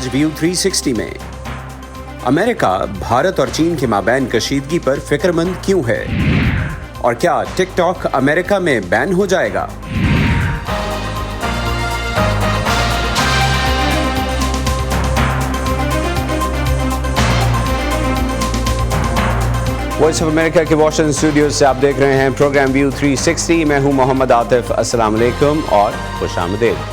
آج ویو 360 میں امریکہ بھارت اور چین کے مابین کشیدگی پر فکر مند کیوں ہے؟ اور کیا ٹک ٹاک امریکہ میں بین ہو جائے گا؟ وائس آف امریکہ کے واشنگٹن اسٹوڈیوز سے آپ دیکھ رہے ہیں پروگرام ویو 360. میں ہوں محمد عاطف. السلام علیکم اور خوش آمدید.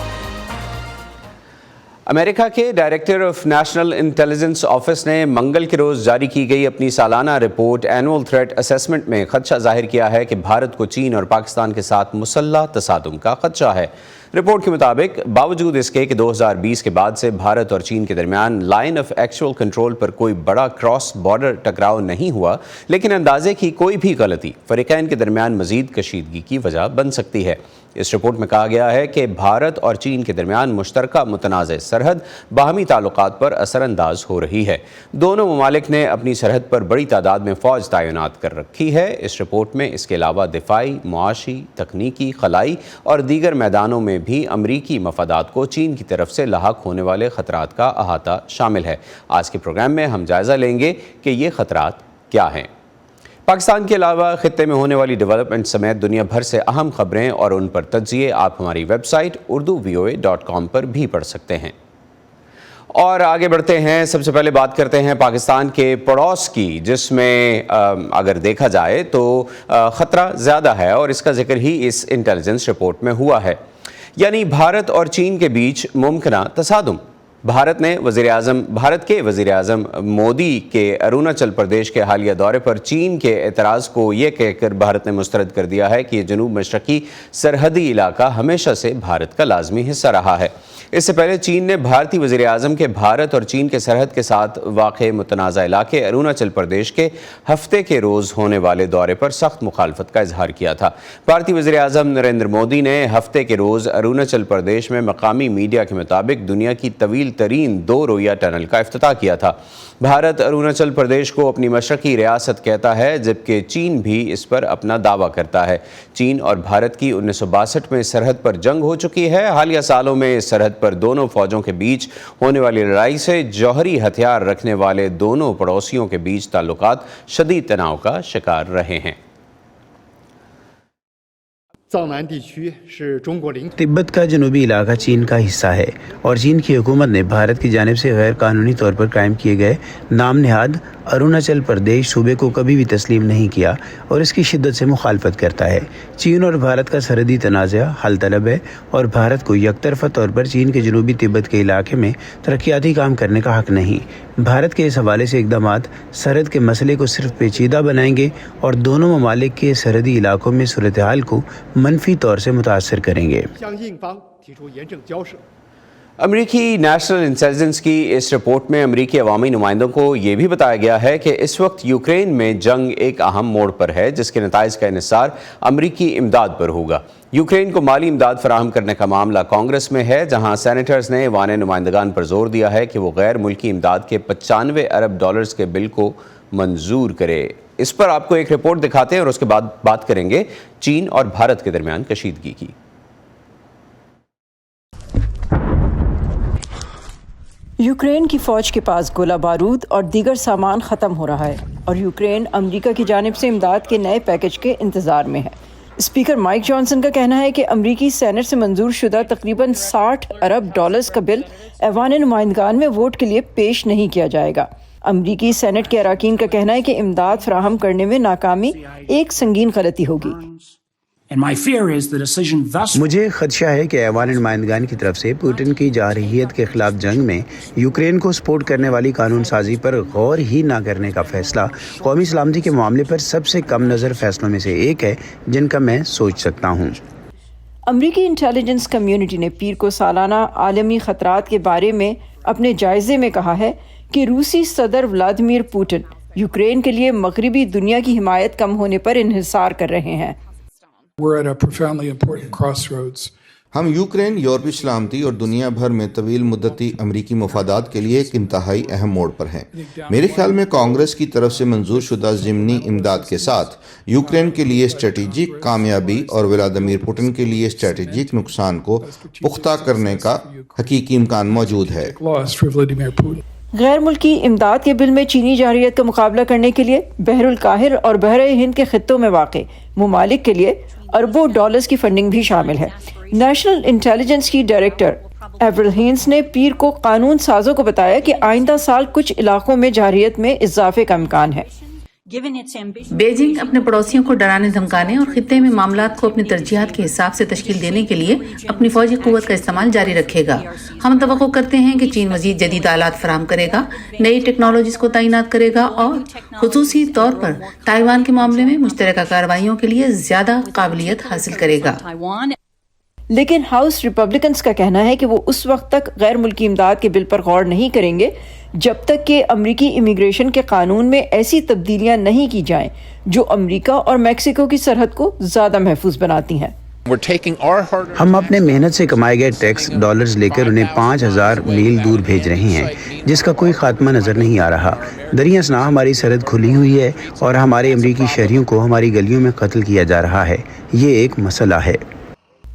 امریکہ کے director of national intelligence office نے منگل کے روز جاری کی گئی اپنی سالانہ رپورٹ اینول تھریٹ اسیسمنٹ میں خدشہ ظاہر کیا ہے کہ بھارت کو چین اور پاکستان کے ساتھ مسلح تصادم کا خدشہ ہے. رپورٹ کے مطابق باوجود اس کے کہ 2020 کے بعد سے بھارت اور چین کے درمیان لائن آف ایکچوئل کنٹرول پر کوئی بڑا کراس بارڈر ٹکراؤ نہیں ہوا، لیکن اندازے کی کوئی بھی غلطی فریقین کے درمیان مزید کشیدگی کی وجہ بن سکتی ہے. اس رپورٹ میں کہا گیا ہے کہ بھارت اور چین کے درمیان مشترکہ متنازع سرحد باہمی تعلقات پر اثر انداز ہو رہی ہے. دونوں ممالک نے اپنی سرحد پر بڑی تعداد میں فوج تعینات کر رکھی ہے. اس رپورٹ میں اس کے علاوہ دفاعی، معاشی، تکنیکی، خلائی اور دیگر میدانوں میں بھی امریکی مفادات کو چین کی طرف سے لاحق ہونے والے خطرات کا احاطہ شامل ہے. آج کے پروگرام میں ہم جائزہ لیں گے کہ یہ خطرات کیا ہیں. پاکستان کے علاوہ خطے میں ہونے والی ڈیولپمنٹ سمیت دنیا بھر سے اہم خبریں اور ان پر تجزیے آپ ہماری ویب سائٹ urduvoa.com پر بھی پڑھ سکتے ہیں. اور آگے بڑھتے ہیں. سب سے پہلے بات کرتے ہیں پاکستان کے پڑوس کی، جس میں اگر دیکھا جائے تو خطرہ زیادہ ہے اور اس کا ذکر ہی اس انٹیلیجنس رپورٹ میں ہوا ہے، یعنی بھارت اور چین کے بیچ ممکنہ تصادم. بھارت کے وزیر اعظم مودی کے اروناچل پردیش کے حالیہ دورے پر چین کے اعتراض کو یہ کہہ کر بھارت نے مسترد کر دیا ہے کہ یہ جنوب مشرقی سرحدی علاقہ ہمیشہ سے بھارت کا لازمی حصہ رہا ہے. اس سے پہلے چین نے بھارتی وزیر اعظم کے بھارت اور چین کے سرحد کے ساتھ واقع متنازع علاقے اروناچل پردیش کے ہفتے کے روز ہونے والے دورے پر سخت مخالفت کا اظہار کیا تھا. بھارتی وزیر اعظم نریندر مودی نے ہفتے کے روز اروناچل پردیش میں مقامی میڈیا کے مطابق دنیا کی طویل ترین 2 رویہ ٹنل کا افتتاح کیا تھا. بھارت اروناچل پردیش کو اپنی مشرقی ریاست کہتا ہے، جبکہ چین بھی اس پر اپنا دعویٰ کرتا ہے. چین اور بھارت کی 1962 میں سرحد پر جنگ ہو چکی ہے. حالیہ سالوں میں اس سرحد پر دونوں فوجوں کے بیچ ہونے والی لڑائی سے جوہری ہتھیار رکھنے والے دونوں پڑوسیوں کے بیچ تعلقات شدید تناؤ کا شکار رہے ہیں. تبت کا جنوبی علاقہ چین کا حصہ ہے اور چین کی حکومت نے بھارت کی جانب سے غیر قانونی طور پر قائم کیے گئے نام نہاد اروناچل پردیش صوبے کو کبھی بھی تسلیم نہیں کیا اور اس کی شدت سے مخالفت کرتا ہے. چین اور بھارت کا سرحدی تنازع حل طلب ہے اور بھارت کو یک طرفہ طور پر چین کے جنوبی تبت کے علاقے میں ترقیاتی کام کرنے کا حق نہیں. بھارت کے اس حوالے سے اقدامات سرحد کے مسئلے کو صرف پیچیدہ بنائیں گے اور دونوں ممالک کے سرحدی علاقوں میں صورتحال کو منفی طور سے متاثر کریں گے. امریکی نیشنل انٹیلیجنس کی اس رپورٹ میں امریکی عوامی نمائندوں کو یہ بھی بتایا گیا ہے کہ اس وقت یوکرین میں جنگ ایک اہم موڑ پر ہے، جس کے نتائج کا انحصار امریکی امداد پر ہوگا. یوکرین کو مالی امداد فراہم کرنے کا معاملہ کانگریس میں ہے، جہاں سینیٹرز نے ایوان نمائندگان پر زور دیا ہے کہ وہ غیر ملکی امداد کے $95 ارب کے بل کو منظور کرے. اس پر آپ کو ایک رپورٹ دکھاتے ہیں اور اس کے بعد بات کریں گے چین اور بھارت کے درمیان کشیدگی کی. یوکرین کی فوج کے پاس گولہ بارود اور دیگر سامان ختم ہو رہا ہے اور یوکرین امریکہ کی جانب سے امداد کے نئے پیکج کے انتظار میں ہے. اسپیکر مائک جانسن کا کہنا ہے کہ امریکی سینٹ سے منظور شدہ تقریباً $60 ارب کا بل ایوان نمائندگان میں ووٹ کے لیے پیش نہیں کیا جائے گا. امریکی سینٹ کے اراکین کا کہنا ہے کہ امداد فراہم کرنے میں ناکامی ایک سنگین غلطی ہوگی. مجھے خدشہ ہے کہ ایوان نمائندگان کی طرف سے پوٹن کی جارحیت کے خلاف جنگ میں یوکرین کو سپورٹ کرنے والی قانون سازی پر غور ہی نہ کرنے کا فیصلہ قومی سلامتی کے معاملے پر سب سے کم نظر فیصلوں میں سے ایک ہے جن کا میں سوچ سکتا ہوں. امریکی انٹیلیجنس کمیونٹی نے پیر کو سالانہ عالمی خطرات کے بارے میں اپنے جائزے میں کہا ہے کہ روسی صدر ولادیمیر پوٹن یوکرین کے لیے مغربی دنیا کی حمایت کم ہونے پر انحصار کر رہے ہیں. We're at a profoundly important crossroads. ہم یوکرین، یورپی سلامتی اور دنیا بھر میں طویل مدتی امریکی مفادات کے لیے ایک انتہائی اہم موڑ پر ہیں۔ میرے خیال میں کانگریس کی طرف سے منظور شدہ ضمنی امداد کے ساتھ یوکرین کے لیے اسٹریٹجک کامیابی اور ولادیمیر پوٹن کے لیے اسٹریٹجک نقصان کو پختہ کرنے کا حقیقی امکان موجود ہے۔ غیر ملکی امداد کے بل میں چینی جارحیت کا مقابلہ کرنے کے لیے بحر الکاہل اور بحر ہند کے خطوں میں واقع ممالک کے لیے اربوں ڈالرز کی فنڈنگ بھی شامل ہے۔ نیشنل انٹیلیجنس کی ڈائریکٹر ایورل ہینس نے پیر کو قانون سازوں کو بتایا کہ آئندہ سال کچھ علاقوں میں جارحیت میں اضافے کا امکان ہے۔ بیجنگ اپنے پڑوسیوں کو ڈرانے دھمکانے اور خطے میں معاملات کو اپنی ترجیحات کے حساب سے تشکیل دینے کے لیے اپنی فوجی قوت کا استعمال جاری رکھے گا۔ ہم توقع کرتے ہیں کہ چین مزید جدید آلات فراہم کرے گا، نئی ٹیکنالوجیز کو تعینات کرے گا اور خصوصی طور پر تائیوان کے معاملے میں مشترکہ کارروائیوں کے لیے زیادہ قابلیت حاصل کرے گا۔ لیکن ہاؤس ریپبلکنز کا کہنا ہے کہ وہ اس وقت تک غیر ملکی امداد کے بل پر غور نہیں کریں گے جب تک کہ امریکی امیگریشن کے قانون میں ایسی تبدیلیاں نہیں کی جائیں جو امریکہ اور میکسیکو کی سرحد کو زیادہ محفوظ بناتی ہیں۔ ہم اپنے محنت سے کمائے گئے ٹیکس ڈالرز لے کر انہیں 5000 میل دور بھیج رہے ہیں جس کا کوئی خاتمہ نظر نہیں آ رہا۔ دریں اثنا ہماری سرحد کھلی ہوئی ہے اور ہمارے امریکی شہریوں کو ہماری گلیوں میں قتل کیا جا رہا ہے۔ یہ ایک مسئلہ ہے۔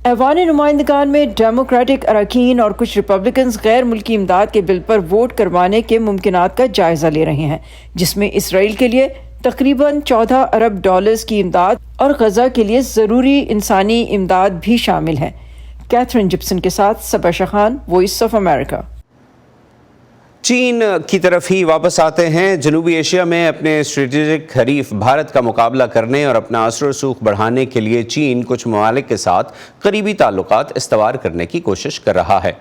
ایوان نمائندگان میں ڈیموکریٹک اراکین اور کچھ ریپبلکنز غیر ملکی امداد کے بل پر ووٹ کروانے کے ممکنات کا جائزہ لے رہے ہیں، جس میں اسرائیل کے لیے تقریباً 14 ارب ڈالرز کی امداد اور غزہ کے لیے ضروری انسانی امداد بھی شامل ہے۔ کیتھرین جپسن کے ساتھ صبا شخان، وائس آف امریکہ۔ چین کی طرف ہی واپس آتے ہیں۔ جنوبی ایشیا میں اپنے اسٹریٹجک حریف بھارت کا مقابلہ کرنے اور اپنا اثر و رسوخ بڑھانے کے لیے چین کچھ ممالک کے ساتھ قریبی تعلقات استوار کرنے کی کوشش کر رہا ہے۔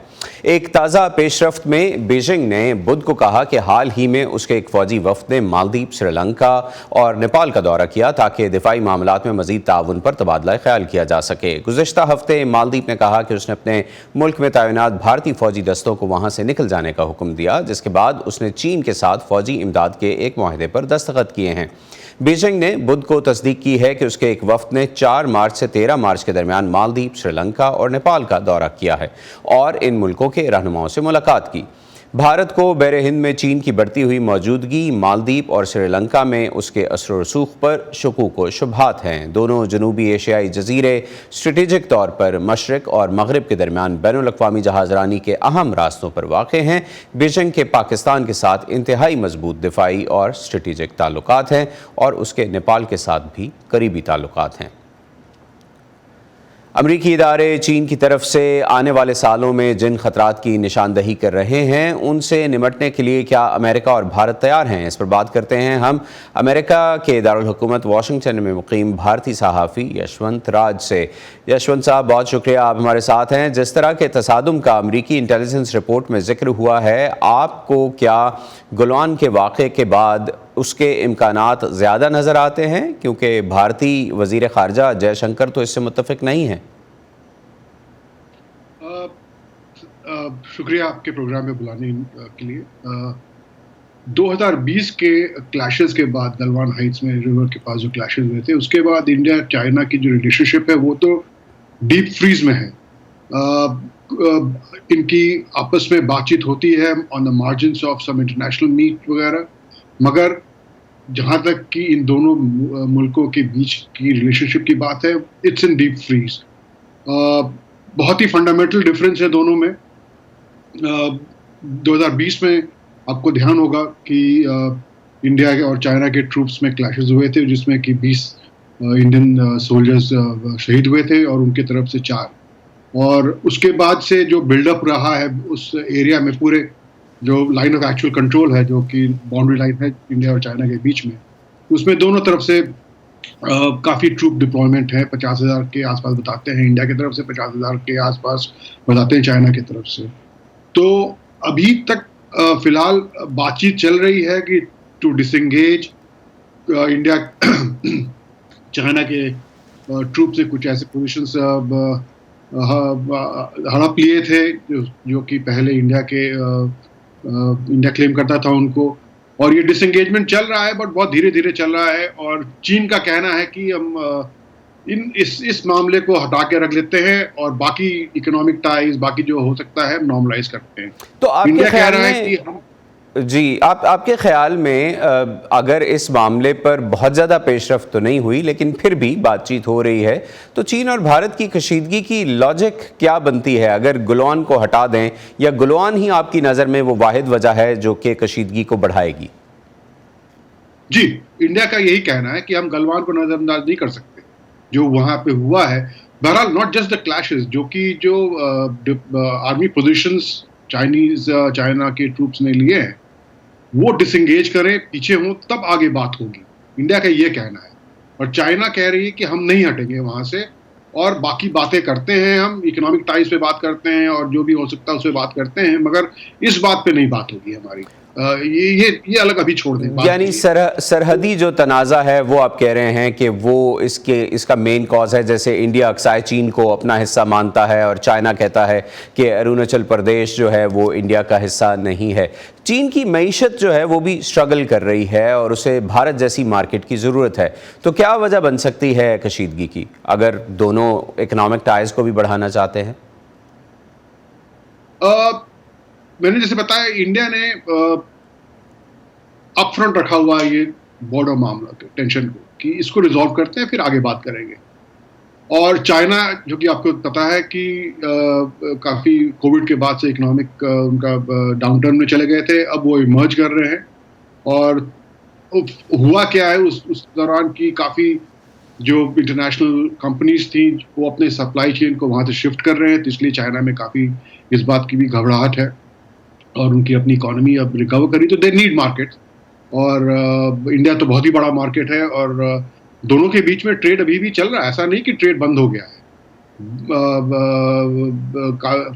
ایک تازہ پیش رفت میں بیجنگ نے بدھ کو کہا کہ حال ہی میں اس کے ایک فوجی وفد نے مالدیپ، سری لنکا اور نیپال کا دورہ کیا تاکہ دفاعی معاملات میں مزید تعاون پر تبادلہ خیال کیا جا سکے۔ گزشتہ ہفتے مالدیپ نے کہا کہ اس نے اپنے ملک میں تعینات بھارتی فوجی دستوں کو وہاں سے نکل جانے کا حکم دیا، جس کے بعد اس نے چین کے ساتھ فوجی امداد کے ایک معاہدے پر دستخط کیے ہیں۔ بیجنگ نے بدھ کو تصدیق کی ہے کہ اس کے ایک وفد نے 4 مارچ سے 13 مارچ کے درمیان مالدیپ، سری لنکا اور نیپال کا دورہ کیا ہے اور ان ملکوں کے رہنماؤں سے ملاقات کی۔ بھارت کو بحر ہند میں چین کی بڑھتی ہوئی موجودگی، مالدیپ اور سری لنکا میں اس کے اثر و رسوخ پر شکوک و شبہات ہیں۔ دونوں جنوبی ایشیائی جزیرے اسٹریٹجک طور پر مشرق اور مغرب کے درمیان بین الاقوامی جہاز رانی کے اہم راستوں پر واقع ہیں۔ بیجنگ کے پاکستان کے ساتھ انتہائی مضبوط دفاعی اور اسٹریٹجک تعلقات ہیں اور اس کے نیپال کے ساتھ بھی قریبی تعلقات ہیں۔ امریکی ادارے چین کی طرف سے آنے والے سالوں میں جن خطرات کی نشاندہی کر رہے ہیں ان سے نمٹنے کے لیے کیا امریکہ اور بھارت تیار ہیں؟ اس پر بات کرتے ہیں ہم امریکہ کے دارالحکومت واشنگٹن میں مقیم بھارتی صحافی یشونت راج سے۔ یشونت صاحب، بہت شکریہ آپ ہمارے ساتھ ہیں۔ جس طرح کے تصادم کا امریکی انٹیلیجنس رپورٹ میں ذکر ہوا ہے، آپ کو کیا گلوان کے واقعے کے بعد اس کے امکانات زیادہ نظر آتے ہیں؟ کیونکہ بھارتی وزیر خارجہ جے شنکر تو اس سے متفق نہیں ہیں۔ شکریہ آپ کے پروگرام میں بلانے کے لیے۔ 2020 کے کلیشز کے بعد گلوان ہائٹس میں ریور کے پاس جو کلیشز ہوئے تھے، اس کے بعد انڈیا چائنا کی جو ریلیشن شپ ہے وہ تو ڈیپ فریز میں ہے۔ ان کی آپس میں بات چیت ہوتی ہے on the margins of some international meet وغیرہ، مگر جہاں تک کہ ان دونوں ملکوں کے بیچ کی ریلیشن شپ کی بات ہے، اٹس ان ڈیپ فریز۔ بہت ہی فنڈامنٹل ڈفرینس ہے دونوں میں۔ 2020 میں آپ کو دھیان ہوگا کہ انڈیا اور چائنا کے ٹروپس میں کلیشز ہوئے تھے، جس میں کہ 20 انڈین سولجرز شہید ہوئے تھے اور ان کی طرف سے 4۔ اور اس کے بعد سے جو بلڈ اپ رہا ہے اس ایریا میں، پورے جو لائن آف ایکچوئل کنٹرول ہے، جو کہ باؤنڈری لائن ہے انڈیا اور چائنا کے بیچ میں، اس میں دونوں طرف سے کافی ٹروپ ڈپلائمنٹ ہے۔ 50,000 کے آس پاس بتاتے ہیں انڈیا کی طرف سے، 50,000 کے آس پاس بتاتے ہیں چائنا کی طرف سے۔ تو ابھی تک فی الحال بات چیت چل رہی ہے کہ to disengage India China کے ٹروپ سے کچھ ایسے پوزیشنس ہڑپ لیے تھے جو کہ پہلے انڈیا کلیم کرتا تھا ان کو، اور یہ ڈس انگیجمنٹ چل رہا ہے، بٹ بہت دھیرے دھیرے چل رہا ہے۔ اور چین کا کہنا ہے کہ ہم اس معاملے کو ہٹا کے رکھ لیتے ہیں اور باقی اکنامک ٹائز باقی جو ہو سکتا ہے نارملائز کرتے ہیں. تو آپ انڈیا کے کہہ خیال رہا ہے میں کہ ہم جی آپ کے خیال میں اگر اس معاملے پر بہت زیادہ پیش رفت تو نہیں ہوئی لیکن پھر بھی بات چیت ہو رہی ہے تو چین اور بھارت کی کشیدگی کی لاجک کیا بنتی ہے؟ اگر گلوان کو ہٹا دیں یا گلوان ہی آپ کی نظر میں وہ واحد وجہ ہے جو کہ کشیدگی کو بڑھائے گی؟ جی انڈیا کا یہی کہنا ہے کہ ہم گلوان کو نظر انداز نہیں کر سکتے جو وہاں پہ ہوا ہے. بہرحال ناٹ جسٹ دا کلیشز جو آرمی پوزیشنز چائنا کے ٹروپس نے لیے ہیں وہ ڈس انگیج کریں پیچھے ہوں تب آگے بات ہوگی. انڈیا کا یہ کہنا ہے اور چائنا کہہ رہی ہے کہ ہم نہیں ہٹیں گے وہاں سے اور باقی باتیں کرتے ہیں, ہم اکنامک ٹائز پہ بات کرتے ہیں اور جو بھی ہو سکتا ہے اس پہ بات کرتے ہیں مگر اس بات پہ نہیں بات ہوگی ہماری. یہ الگ ابھی چھوڑ دیں. یعنی سرحدی جو تنازع ہے وہ آپ کہہ رہے ہیں کہ وہ اس کا مین کاز ہے. جیسے انڈیا اکسائے چین کو اپنا حصہ مانتا ہے اور چائنا کہتا ہے کہ اروناچل پردیش جو ہے وہ انڈیا کا حصہ نہیں ہے. چین کی معیشت جو ہے وہ بھی اسٹرگل کر رہی ہے اور اسے بھارت جیسی مارکیٹ کی ضرورت ہے. تو کیا وجہ بن سکتی ہے کشیدگی کی اگر دونوں اکنامک ٹائز کو بھی بڑھانا چاہتے ہیں؟ میں نے جیسے بتایا انڈیا نے اپ فرنٹ رکھا ہوا ہے یہ بارڈر معاملہ ٹینشن کو کہ اس کو ریزالو کرتے ہیں پھر آگے بات کریں گے. اور چائنا جو کہ آپ کو پتا ہے کہ کافی کووڈ کے بعد سے اکنامک ان کا ڈاؤن ٹرن میں چلے گئے تھے, اب وہ ایمرج کر رہے ہیں. اور ہوا کیا ہے اس دوران کی کافی جو انٹرنیشنل کمپنیز تھیں وہ اپنے سپلائی چین کو وہاں سے شفٹ کر رہے ہیں, تو اس لیے چائنا میں کافی اس بات کی بھی گھبراہٹ ہے اور ان کی اپنی اکانومی اب ریکور کری تو دے نیڈ مارکیٹ. اور انڈیا تو بہت ہی بڑا مارکیٹ ہے اور دونوں کے بیچ میں ٹریڈ ابھی بھی چل رہا ہے, ایسا نہیں کہ ٹریڈ بند ہو گیا ہے.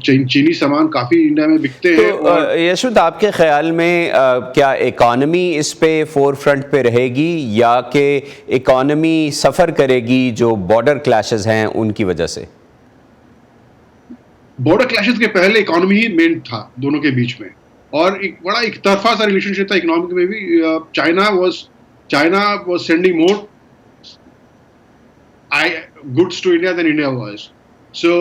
چینی سامان کافی انڈیا میں بکتے ہیں. تو یشونت آپ کے خیال میں کیا اکانومی اس پہ فور فرنٹ پہ رہے گی یا کہ اکانومی سفر کرے گی جو بارڈر کلیشز ہیں ان کی وجہ سے؟ بارڈر کلیشز کے پہلے اکانومی ہی مین تھا دونوں کے بیچ میں اور ایک بڑا ایک طرفہ سا ریلیشن شپ تھا اکنامک میں بھی. China was sending more goods to India than India was. So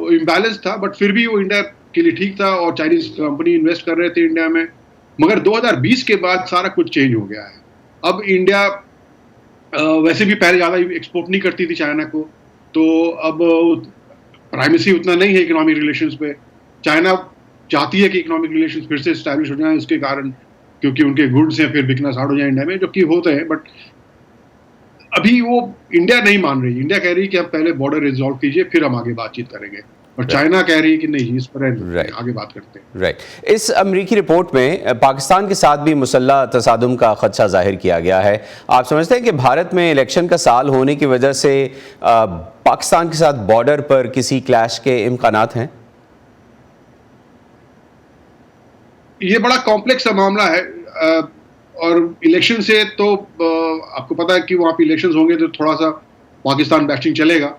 imbalance تھا بٹ پھر بھی وہ انڈیا کے لیے ٹھیک تھا اور چائنیز کمپنی انویسٹ کر رہے تھے انڈیا میں. مگر 2020 کے بعد سارا کچھ چینج ہو گیا ہے. اب انڈیا ویسے بھی پہلے زیادہ ایکسپورٹ نہیں کرتی تھی چائنا کو, تو اب پرائمیسی اتنا نہیں ہے اکنامک ریلیشنز پہ. چائنا چاہتی ہے کہ اکنامک ریلیشنز پھر سے اسٹیبلش ہو جائیں اس کے کارن کیونکہ ان کے گڈس ہیں پھر بکنا اسٹارٹ ہو جائیں انڈیا میں, جو کہ ہوتے ہیں. بٹ ابھی وہ انڈیا نہیں مان رہی. انڈیا کہہ رہی کہ آپ پہلے بارڈر ریزالو کیجئے پھر ہم آگے بات چیت کریں گے اور چائنا کہہ رہی کہ نہیں اس پر آگے بات کرتے ہیں. رائٹ. اس امریکی رپورٹ میں پاکستان کے ساتھ بھی مسلح تصادم کا خدشہ ظاہر کیا گیا ہے. آپ سمجھتے ہیں کہ بھارت میں الیکشن کا سال ہونے کی وجہ سے پاکستان کے ساتھ بارڈر پر کسی کلیش کے امکانات ہیں؟ یہ بڑا کمپلیکس معاملہ ہے اور الیکشن سے تو آپ کو پتا ہے کہ وہاں پہ الیکشنز ہوں گے تو تھوڑا سا پاکستان بیسٹنگ چلے گا,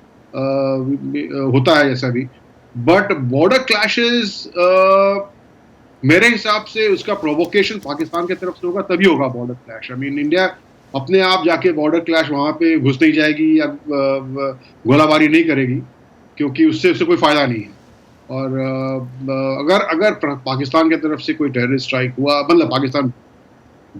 ہوتا ہے ایسا بھی. بٹ بارڈر کلیشز میرے حساب سے اس کا پرووکیشن پاکستان کی طرف سے ہوگا تبھی ہوگا بارڈر کلیش. آئی مین انڈیا اپنے آپ جا کے بارڈر کلیش وہاں پہ گھس نہیں جائے گی یا گولہ باری نہیں کرے گی کیونکہ اس سے کوئی فائدہ نہیں ہے. اور اگر پاکستان کی طرف سے کوئی ٹیررسٹ اسٹرائک ہوا, مطلب پاکستان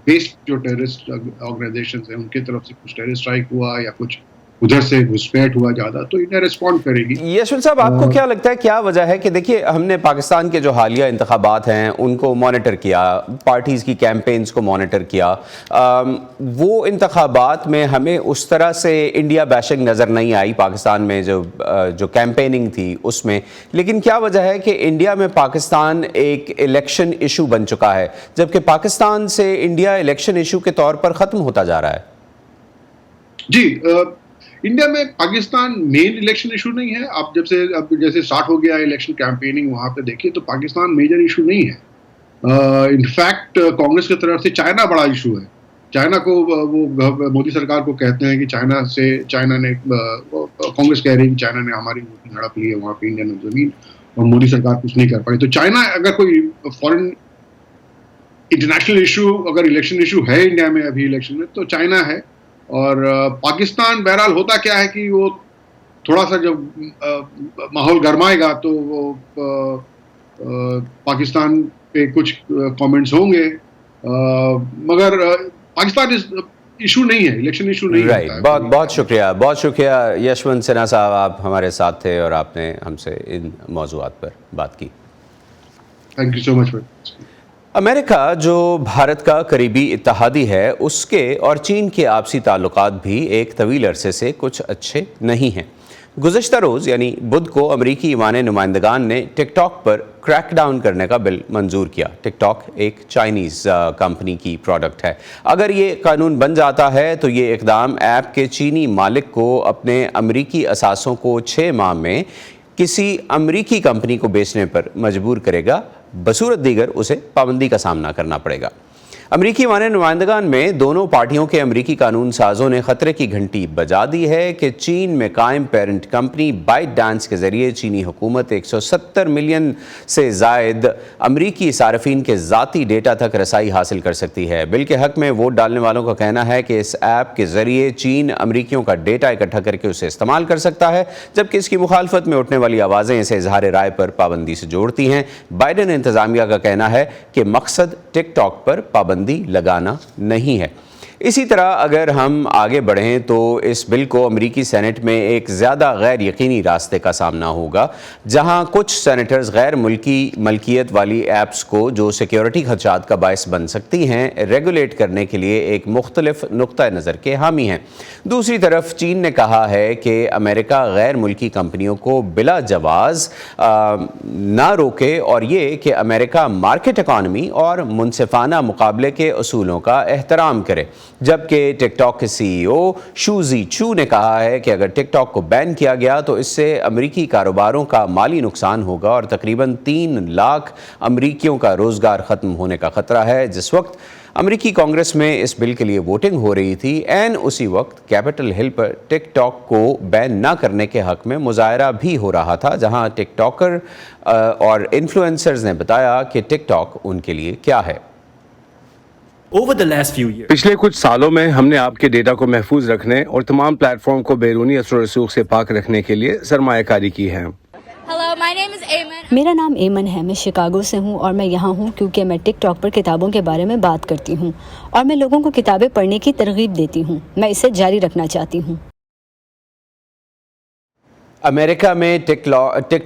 بیسڈ جو ٹیررسٹ آرگنائزیشنز ہیں ان کی طرف سے کچھ ٹیررسٹ اسٹرائک ہوا یا کچھ ادھر سے گھسپیٹ ہوا زیادہ تو انہیں ریسپونڈ کرے گی. یشونت صاحب آپ کو کیا لگتا ہے کیا وجہ ہے کہ دیکھیے ہم نے پاکستان کے جو حالیہ انتخابات ہیں ان کو مانیٹر کیا, پارٹیز کی کیمپینز کو مانیٹر کیا, وہ انتخابات میں ہمیں اس طرح سے انڈیا بیشنگ نظر نہیں آئی پاکستان میں جو کیمپیننگ تھی اس میں. لیکن کیا وجہ ہے کہ انڈیا میں پاکستان ایک الیکشن ایشو بن چکا ہے جبکہ پاکستان سے انڈیا الیکشن ایشو کے طور پر ختم ہوتا جا رہا ہے؟ جی انڈیا میں پاکستان مین الیکشن ایشو نہیں ہے. آپ اب جیسے اسٹارٹ ہو گیا الیکشن کیمپیننگ وہاں پہ دیکھیے تو پاکستان میجر ایشو نہیں ہے. انفیکٹ کانگریس کی طرف سے چائنا بڑا ایشو ہے. چائنا کو وہ مودی سرکار کو کہتے ہیں کہ چائنا نے کانگریس کہہ رہی ہے کہ چائنا نے ہماری ہڑپ لی ہے وہاں پہ انڈین زمین اور مودی سرکار کچھ نہیں کر پائی. تو چائنا اگر کوئی فورن انٹرنیشنل ایشو اگر الیکشن ایشو ہے انڈیا میں ابھی الیکشن میں تو چائنا ہے. اور پاکستان بہرحال ہوتا کیا ہے کہ وہ تھوڑا سا جب ماحول گرمائے گا تو وہ پاکستان پہ کچھ کامنٹس ہوں گے, مگر پاکستان ایشو نہیں ہے, الیکشن ایشو نہیں ہے. بہت شکریہ یشونت سنہا صاحب, آپ ہمارے ساتھ تھے اور آپ نے ہم سے ان موضوعات پر بات کی. تھینک یو سو مچ. امریکہ جو بھارت کا قریبی اتحادی ہے, اس کے اور چین کے آپسی تعلقات بھی ایک طویل عرصے سے کچھ اچھے نہیں ہیں. گزشتہ روز یعنی بدھ کو امریکی ایوان نمائندگان نے ٹک ٹاک پر کریک ڈاؤن کرنے کا بل منظور کیا. ٹک ٹاک ایک چائنیز کمپنی کی پروڈکٹ ہے. اگر یہ قانون بن جاتا ہے تو یہ اقدام ایپ کے چینی مالک کو اپنے امریکی اثاثوں کو 6 ماہ میں کسی امریکی کمپنی کو بیچنے پر مجبور کرے گا, بصورت دیگر اسے پابندی کا سامنا کرنا پڑے گا. امریکی ایوان نمائندگان میں دونوں پارٹیوں کے امریکی قانون سازوں نے خطرے کی گھنٹی بجا دی ہے کہ چین میں قائم پیرنٹ کمپنی بائٹ ڈانس کے ذریعے چینی حکومت 170 ملین سے زائد امریکی صارفین کے ذاتی ڈیٹا تک رسائی حاصل کر سکتی ہے. بل کے حق میں ووٹ ڈالنے والوں کا کہنا ہے کہ اس ایپ کے ذریعے چین امریکیوں کا ڈیٹا اکٹھا کر کے اسے استعمال کر سکتا ہے, جبکہ اس کی مخالفت میں اٹھنے والی آوازیں اسے اظہار رائے پر پابندی سے جوڑتی ہیں. بائیڈن انتظامیہ کا کہنا ہے کہ مقصد ٹک ٹاک پر پابندی لگانا نہیں ہے. اسی طرح اگر ہم آگے بڑھیں تو اس بل کو امریکی سینٹ میں ایک زیادہ غیر یقینی راستے کا سامنا ہوگا, جہاں کچھ سینیٹرز غیر ملکی ملکیت والی ایپس کو جو سیکیورٹی خدشات کا باعث بن سکتی ہیں ریگولیٹ کرنے کے لیے ایک مختلف نقطہ نظر کے حامی ہیں. دوسری طرف چین نے کہا ہے کہ امریکہ غیر ملکی کمپنیوں کو بلا جواز نہ روکے, اور یہ کہ امریکہ مارکیٹ اکانومی اور منصفانہ مقابلے کے اصولوں کا احترام کرے. جبکہ ٹک ٹاک کے سی ای او شو زی چو نے کہا ہے کہ اگر ٹک ٹاک کو بین کیا گیا تو اس سے امریکی کاروباروں کا مالی نقصان ہوگا اور تقریباً 3 لاکھ امریکیوں کا روزگار ختم ہونے کا خطرہ ہے. جس وقت امریکی کانگریس میں اس بل کے لیے ووٹنگ ہو رہی تھی, عین اسی وقت کیپٹل ہل پر ٹک ٹاک کو بین نہ کرنے کے حق میں مظاہرہ بھی ہو رہا تھا, جہاں ٹک ٹاکر اور انفلوئنسرز نے بتایا کہ ٹک ٹاک ان کے لیے کیا ہے. پچھلے کچھ سالوں میں ہم نے آپ کے ڈیٹا کو محفوظ رکھنے اور تمام پلیٹ فارم کو بیرونی اثر و رسوخ سے پاک رکھنے کے لیے سرمایہ کاری کی ہے. میرا نام ایمن ہے, میں شکاگو سے ہوں اور میں یہاں ہوں کیونکہ میں ٹک ٹاک پر کتابوں کے بارے میں بات کرتی ہوں اور میں لوگوں کو کتابیں پڑھنے کی ترغیب دیتی ہوں. میں اسے جاری رکھنا چاہتی ہوں. امریکہ میں ٹک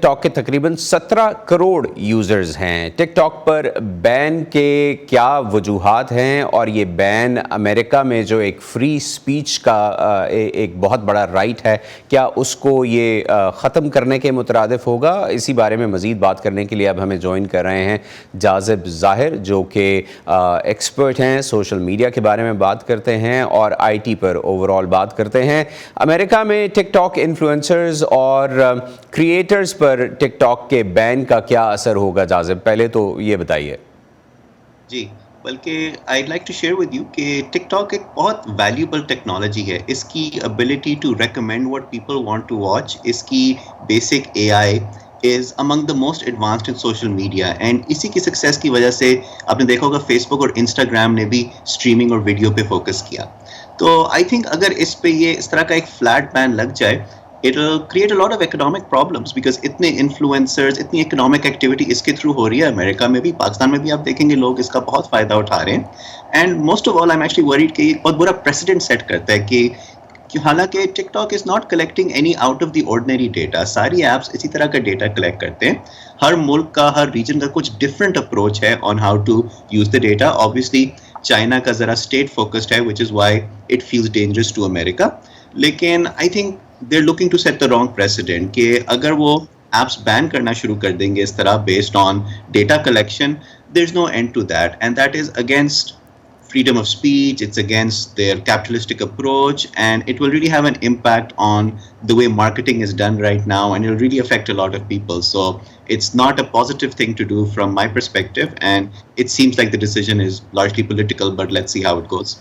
ٹاک کے تقریباً 17 کروڑ یوزرز ہیں. ٹک ٹاک پر بین کے کیا وجوہات ہیں, اور یہ بین امریکہ میں جو ایک فری سپیچ کا ایک بہت بڑا رائٹ ہے, کیا اس کو یہ ختم کرنے کے مترادف ہوگا؟ اسی بارے میں مزید بات کرنے کے لیے اب ہمیں جوائن کر رہے ہیں جاذب ظاہر, جو کہ ایکسپرٹ ہیں, سوشل میڈیا کے بارے میں بات کرتے ہیں اور I T per over all بات کرتے ہیں. امریکہ میں ٹک ٹاک انفلوئنسرز اور کریئٹرز پر ٹک ٹاک کے بین کا کیا اثر ہوگا؟ جاذب, پہلے تو یہ بتائیے. جی, بلکہ I like to share with you کہ ٹک ٹاک ایک بہت ویلیوبل ٹیکنالوجی ہے. اس کی ability to recommend what people want to watch, اس کی basic AI is among the most advanced in social media, and اسی کی سکسیس کی وجہ سے آپ نے دیکھا ہوگا فیس بک اور انسٹاگرام نے بھی اسٹریمنگ اور ویڈیو پہ فوکس کیا. تو آئی تھنک اگر اس پہ یہ اس طرح کا ایک فلیٹ بین لگ جائے, it will create a lot of economic problems because اتنے انفلوئنسرز, اتنی اکنامک ایکٹیویٹی اس کے تھرو ہو رہی ہے. امریکہ میں بھی, پاکستان میں بھی آپ دیکھیں گے لوگ اس کا بہت فائدہ اٹھا رہے ہیں. And most of all I am actually word کہ یہ بہت برا پریسیڈنٹ سیٹ کرتا ہے کہ حالانکہ TikTok is not collecting any out of the ordinary data. ساری ایپس اسی طرح کا ڈیٹا کلیکٹ کرتے ہیں. ہر ملک کا, ہر ریجن کا کچھ ڈفرینٹ اپروچ ہے on how to use the data. Obviously China کا ذرا اسٹیٹ فوکسڈ ہے, which is why it feels dangerous to America. لیکن I think they are looking to set the wrong precedent کہ اگر وہ ایپس بین کرنا شروع کر دیں گے اس طرح based on data collection, there is no end to that, and that is against freedom of speech, it's against their capitalistic approach, and it will really have an impact on the way marketing is done right now, and it will really affect a lot of people. So it's not a positive thing to do from my perspective, and it seems like the decision is largely political, but let's see how it goes.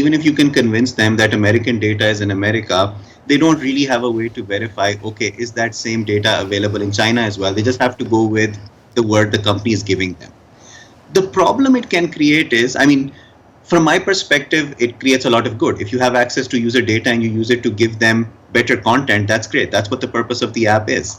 even if you can convince them that American data is in America, they don't really have a way to verify, okay, is that same data available in China as well? They just have to go with the word the company is giving them. The problem it can create is, I mean, from my perspective, it creates a lot of good. If you have access to user data and you use it to give them better content, that's great. That's what the purpose of the app is.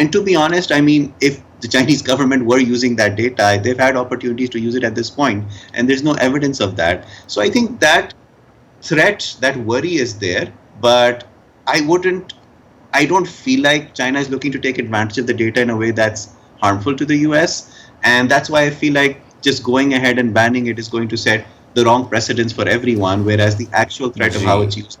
And to be honest, I mean, if the Chinese government were using that data, they've had opportunities to use it at this point, and there's no evidence of that. So I think that threat, that worry is there, but I don't feel like China is looking to take advantage of the data in a way that's harmful to the US, and that's why I feel like just going ahead and banning it is going to set the wrong precedents for everyone, whereas the actual threat of how it's used.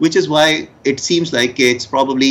which is why it seems like it's probably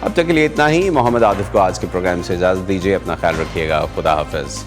اب تک کے لیے اتنا ہی. محمد عاطف کو آج کے programme سے اجازت دیجیے. اپنا خیال رکھیے گا. خدا حافظ.